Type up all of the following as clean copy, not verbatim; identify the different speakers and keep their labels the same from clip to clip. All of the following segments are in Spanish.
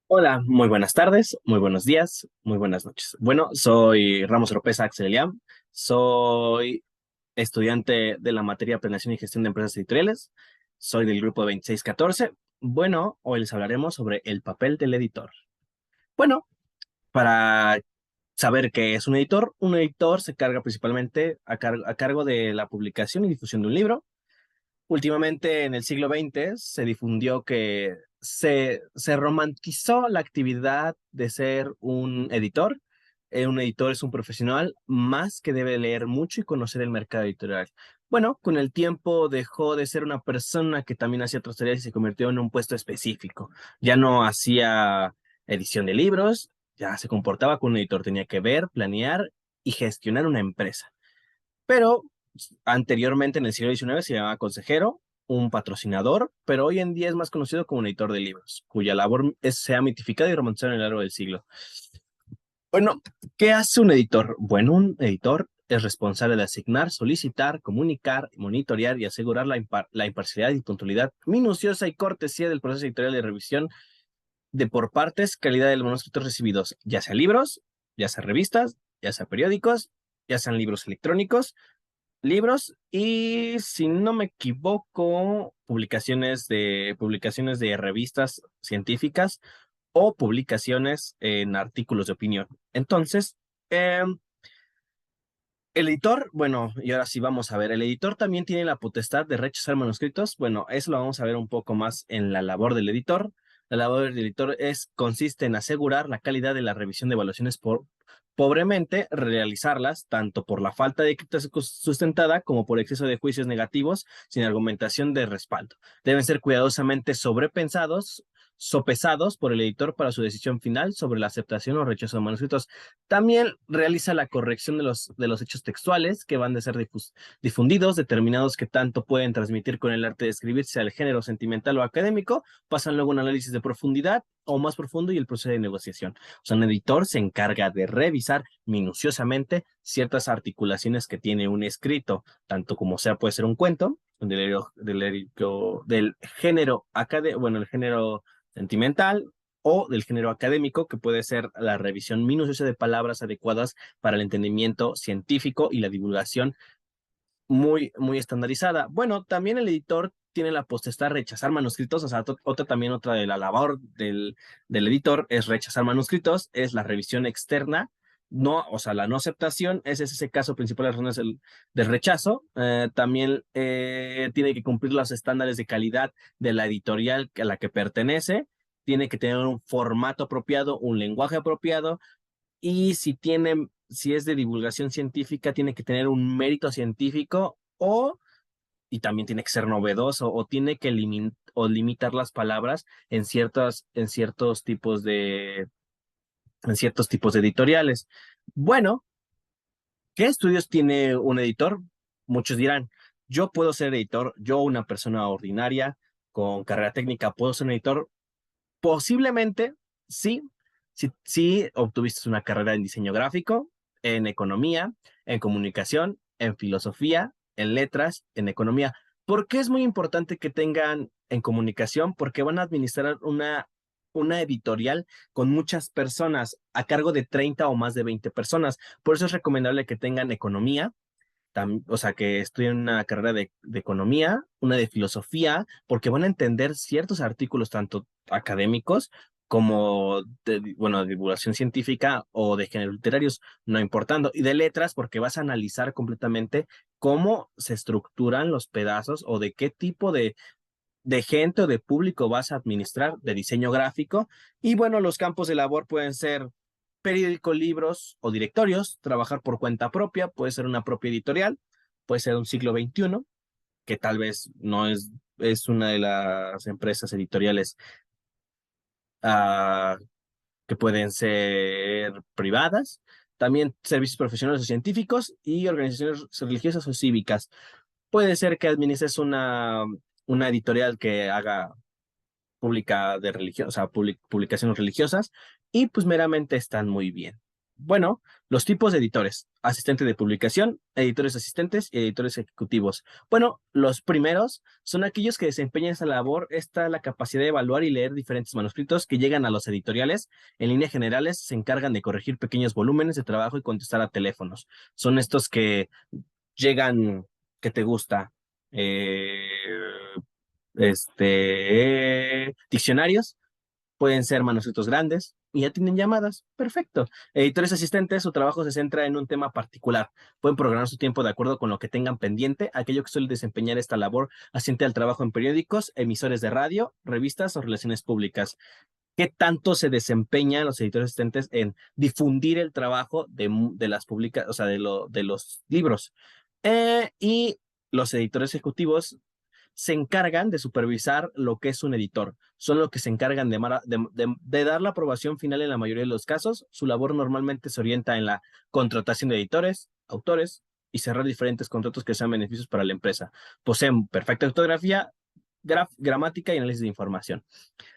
Speaker 1: Hola, muy buenas tardes, muy buenos días, muy buenas noches. Bueno, soy Ramos Oropesa Axel Eliam, soy estudiante de la materia Planeación y Gestión de Empresas Editoriales, soy del grupo 2614. Bueno, hoy les hablaremos sobre el papel del editor. Bueno, para saber qué es un editor se carga principalmente a cargo de la publicación y difusión de un libro. Últimamente, en el siglo XX, se difundió que se romantizó la actividad de ser un editor. Un editor es un profesional más que debe leer mucho y conocer el mercado editorial. Bueno, con el tiempo dejó de ser una persona que también hacía otras tareas y se convirtió en un puesto específico. Ya no hacía edición de libros, ya se comportaba como un editor, tenía que ver, planear y gestionar una empresa. Pero anteriormente en el siglo XIX se llamaba consejero, un patrocinador, pero hoy en día es más conocido como un editor de libros, cuya labor se ha mitificado y romantizado a lo largo del siglo. Bueno, ¿qué hace un editor? Bueno, un editor es responsable de asignar, solicitar, comunicar, monitorear y asegurar la imparcialidad y puntualidad minuciosa y cortesía del proceso editorial de revisión de por partes, calidad de los manuscritos recibidos, ya sea libros, ya sea revistas, ya sea periódicos, ya sean libros electrónicos, libros y, si no me equivoco, publicaciones de revistas científicas o publicaciones en artículos de opinión. Entonces, el editor, bueno, y ahora sí vamos a ver, el editor también tiene la potestad de rechazar manuscritos. Bueno, eso lo vamos a ver un poco más en la labor del editor. La labor del editor consiste en asegurar la calidad de la revisión de evaluaciones pobremente, realizarlas tanto por la falta de crítica sustentada como por exceso de juicios negativos sin argumentación de respaldo. Deben ser cuidadosamente sobrepensados, sopesados por el editor para su decisión final sobre la aceptación o rechazo de manuscritos. También realiza la corrección de los hechos textuales que van a ser difundidos, determinados que tanto pueden transmitir con el arte de escribir, sea el género sentimental o académico, pasan luego un análisis de profundidad o más profundo y el proceso de negociación. O sea, un editor se encarga de revisar minuciosamente ciertas articulaciones que tiene un escrito, tanto como sea, puede ser un cuento, del género bueno, el género sentimental, o del género académico, que puede ser la revisión minuciosa de palabras adecuadas para el entendimiento científico y la divulgación muy, muy estandarizada. Bueno, también el editor tiene la potestad de rechazar manuscritos, o sea, otra de la labor del editor es rechazar manuscritos, es la revisión externa. No, o sea, la no aceptación, ese es ese caso principal de razones del rechazo. También tiene que cumplir los estándares de calidad de la editorial a la que pertenece, tiene que tener un formato apropiado, un lenguaje apropiado, y si es de divulgación científica, tiene que tener un mérito científico, y también tiene que ser novedoso, o tiene que limitar las palabras en ciertos tipos de editoriales. Bueno, ¿qué estudios tiene un editor? Muchos dirán, yo puedo ser editor, yo, una persona ordinaria con carrera técnica, puedo ser un editor. Posiblemente, sí, sí obtuviste una carrera en diseño gráfico, en economía, en comunicación, en filosofía, en letras, en economía. ¿Por qué es muy importante que tengan en comunicación? Porque van a administrar una editorial con muchas personas, a cargo de 30 o más de 20 personas. Por eso es recomendable que tengan economía, o sea, que estudien una carrera de economía, una de filosofía, porque van a entender ciertos artículos, tanto académicos como bueno, de divulgación científica o de géneros literarios, no importando, y de letras, porque vas a analizar completamente cómo se estructuran los pedazos o de qué tipo de gente o de público vas a administrar, de diseño gráfico. Y bueno, los campos de labor pueden ser periódico, libros o directorios, trabajar por cuenta propia, puede ser una propia editorial, puede ser un siglo XXI, que tal vez no es una de las empresas editoriales ah, que pueden ser privadas. También servicios profesionales o científicos y organizaciones religiosas o cívicas. Puede ser que administres una editorial que haga pública de religión, o sea, publicaciones religiosas, y pues meramente están muy bien. Bueno, los tipos de editores: asistente de publicación, editores asistentes y editores ejecutivos. Bueno, los primeros son aquellos que desempeñan esa labor. Está la capacidad de evaluar y leer diferentes manuscritos que llegan a los editoriales. En líneas generales, se encargan de corregir pequeños volúmenes de trabajo y contestar a teléfonos. Son estos que llegan, que te gusta, eh, diccionarios, pueden ser manuscritos grandes y ya tienen llamadas. Perfecto. Editores asistentes, su trabajo se centra en un tema particular. Pueden programar su tiempo de acuerdo con lo que tengan pendiente. Aquello que suele desempeñar esta labor asciende al trabajo en periódicos, emisores de radio, revistas o relaciones públicas. ¿Qué tanto se desempeñan los editores asistentes en difundir el trabajo de las públicas, o sea, de los libros? Y los editores ejecutivos se encargan de supervisar lo que es un editor. Son los que se encargan de dar la aprobación final en la mayoría de los casos. Su labor normalmente se orienta en la contratación de editores, autores y cerrar diferentes contratos que sean beneficios para la empresa. Poseen perfecta ortografía, gramática y análisis de información.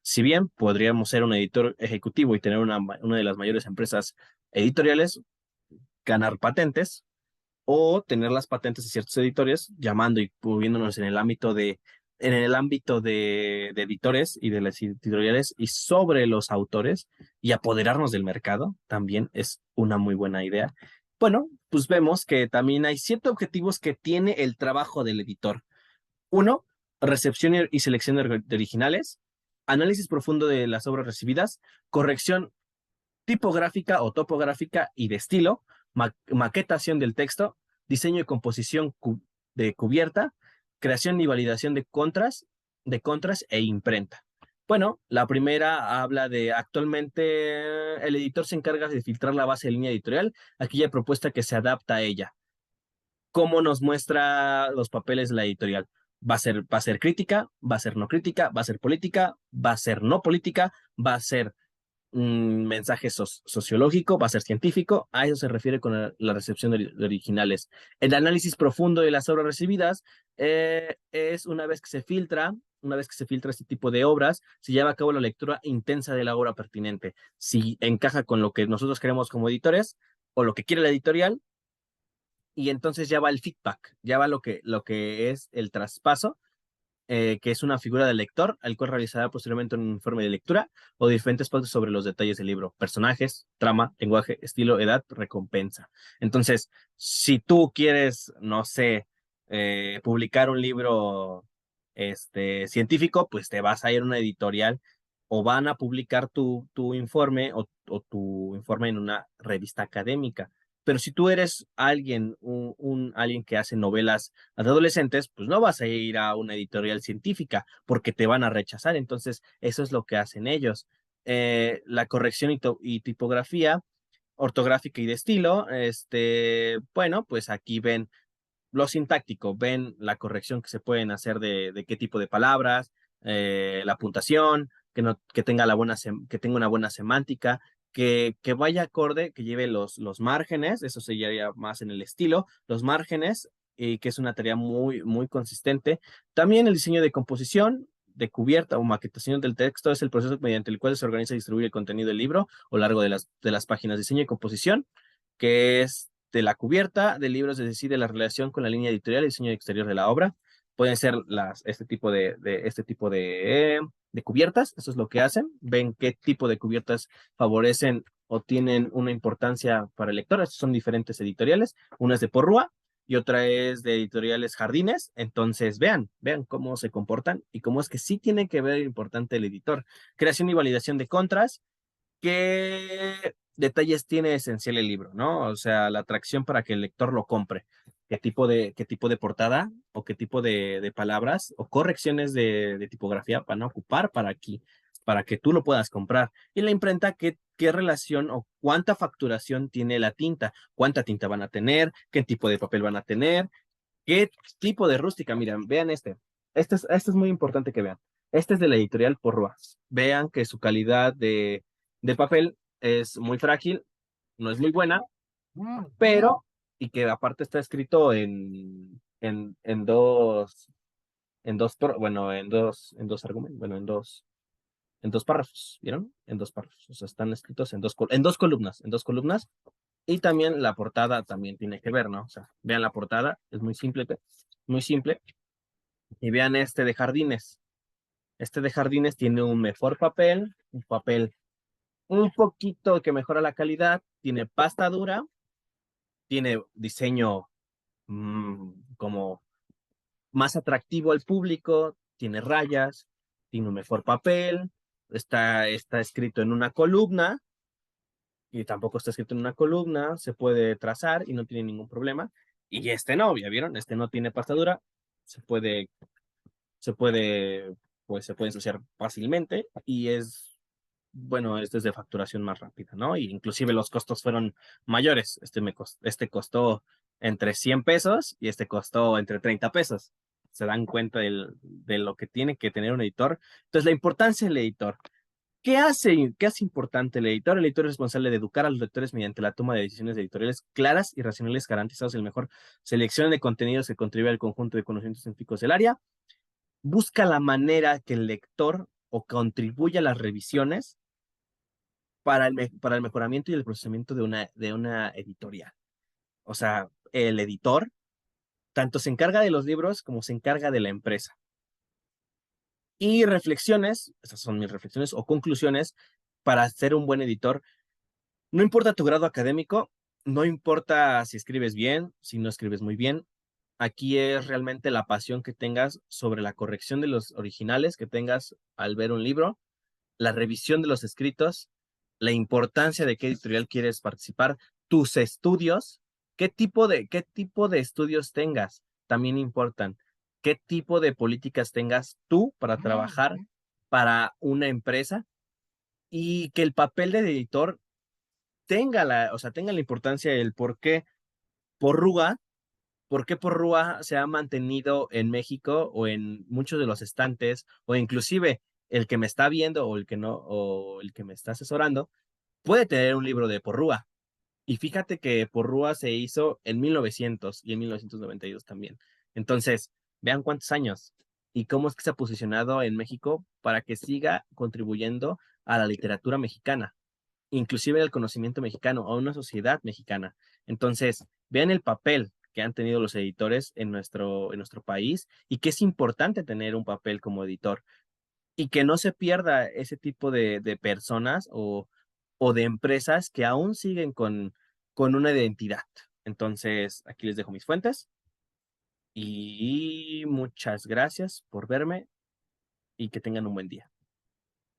Speaker 1: Si bien podríamos ser un editor ejecutivo y tener una de las mayores empresas editoriales, ganar patentes, o tener las patentes de ciertos editores, llamando y moviéndonos en el ámbito de editores y de las editoriales y sobre los autores y apoderarnos del mercado, también es una muy buena idea. Bueno, pues vemos que también hay ciertos objetivos que tiene el trabajo del editor. Uno, recepción y selección de originales, análisis profundo de las obras recibidas, corrección tipográfica o topográfica y de estilo, maquetación del texto, diseño y composición de cubierta, creación y validación de contras e imprenta. Bueno, la primera habla de actualmente el editor se encarga de filtrar la base de línea editorial, aquella propuesta que se adapta a ella. ¿Cómo nos muestra los papeles de la editorial? Va a ser crítica, va a ser no crítica, va a ser política, va a ser no política, va a ser un mensaje sociológico, va a ser científico. A eso se refiere con la recepción de originales. El análisis profundo de las obras recibidas es una vez que se filtra este tipo de obras, se lleva a cabo la lectura intensa de la obra pertinente. Si encaja con lo que nosotros queremos como editores o lo que quiere la editorial, y entonces ya va el feedback, ya va lo que es el traspaso, que es una figura del lector, al cual realizará posteriormente un informe de lectura o diferentes pautas sobre los detalles del libro: personajes, trama, lenguaje, estilo, edad, recompensa. Entonces, si tú quieres, no sé, publicar un libro científico, pues te vas a ir a una editorial o van a publicar tu informe o tu informe en una revista académica. Pero si tú eres alguien que hace novelas de adolescentes, pues no vas a ir a una editorial científica porque te van a rechazar. Entonces, eso es lo que hacen ellos. La corrección y tipografía, ortográfica y de estilo, bueno, pues aquí ven lo sintáctico, ven la corrección que se pueden hacer de qué tipo de palabras, la puntuación, que tenga una buena semántica, que vaya acorde, que lleve los márgenes. Eso se llevaría más en el estilo, los márgenes, y que es una tarea muy, muy consistente. También el diseño de composición, de cubierta o maquetación del texto es el proceso mediante el cual se organiza y distribuye el contenido del libro a lo largo de las páginas. Diseño y composición, que es de la cubierta del libro, se decide la relación con la línea editorial y diseño exterior de la obra. Pueden ser este tipo de cubiertas. Eso es lo que hacen. Ven qué tipo de cubiertas favorecen o tienen una importancia para el lector. Estos son diferentes editoriales. Una es de Porrúa y otra es de editoriales Jardines. Entonces, vean cómo se comportan y cómo es que sí tiene que ver importante el editor. Creación y validación de contras. ¿Qué detalles tiene esencial el libro, no? O sea, la atracción para que el lector lo compre. ¿Qué tipo de portada o qué tipo de palabras o correcciones de tipografía van a ocupar para que tú lo puedas comprar? Y la imprenta, ¿qué relación o cuánta facturación tiene la tinta? ¿Cuánta tinta van a tener? ¿Qué tipo de papel van a tener? ¿Qué tipo de rústica? Miren, vean este. Este es muy importante que vean. Este es de la editorial Porrúa. Vean que su calidad de papel es muy frágil, no es muy buena, pero, y que aparte está escrito en dos argumentos, bueno, en dos párrafos, ¿vieron? En dos párrafos, o sea, están escritos en dos columnas, y también la portada también tiene que ver, ¿no? O sea, vean la portada, es muy simple, y vean este de jardines. Este de jardines tiene un mejor papel, un papel un poquito que mejora la calidad, tiene pasta dura, tiene diseño como más atractivo al público, tiene rayas, tiene un mejor papel, está escrito en una columna, y tampoco está escrito en una columna, se puede trazar y no tiene ningún problema. Y este no, ¿ya vieron? Este no tiene pasta dura, se puede, se puede, pues se puede ensuciar fácilmente y es, bueno, este es de facturación más rápida, ¿no? Y inclusive los costos fueron mayores. Este costó entre 100 pesos y este costó entre 30 pesos. Se dan cuenta de lo que tiene que tener un editor. Entonces, la importancia del editor. ¿Qué hace importante el editor? El editor es responsable de educar a los lectores mediante la toma de decisiones editoriales claras y racionales, garantizados el mejor selección de contenidos que contribuye al conjunto de conocimientos científicos del área. Busca la manera que el lector o contribuya a las revisiones para el mejoramiento y el procesamiento de una editorial. O sea, el editor tanto se encarga de los libros como se encarga de la empresa. Y reflexiones, esas son mis reflexiones o conclusiones para ser un buen editor. No importa tu grado académico, no importa si escribes bien, si no escribes muy bien. Aquí es realmente la pasión que tengas sobre la corrección de los originales que tengas al ver un libro, la revisión de los escritos, la importancia de qué editorial quieres participar, tus estudios, qué tipo de estudios tengas, también importan. Qué tipo de políticas tengas tú para trabajar para una empresa y que el papel de editor tenga la importancia del Porrúa, por qué Porrúa se ha mantenido en México o en muchos de los estantes, o inclusive el que me está viendo o el que no, o el que me está asesorando, puede tener un libro de Porrúa. Y fíjate que Porrúa se hizo en 1900 y en 1992 también. Entonces, vean cuántos años y cómo es que se ha posicionado en México para que siga contribuyendo a la literatura mexicana, inclusive el conocimiento mexicano, a una sociedad mexicana. Entonces, vean el papel que han tenido los editores en nuestro país y que es importante tener un papel como editor y que no se pierda ese tipo de personas o de empresas que aún siguen con una identidad. Entonces, aquí les dejo mis fuentes y muchas gracias por verme y que tengan un buen día.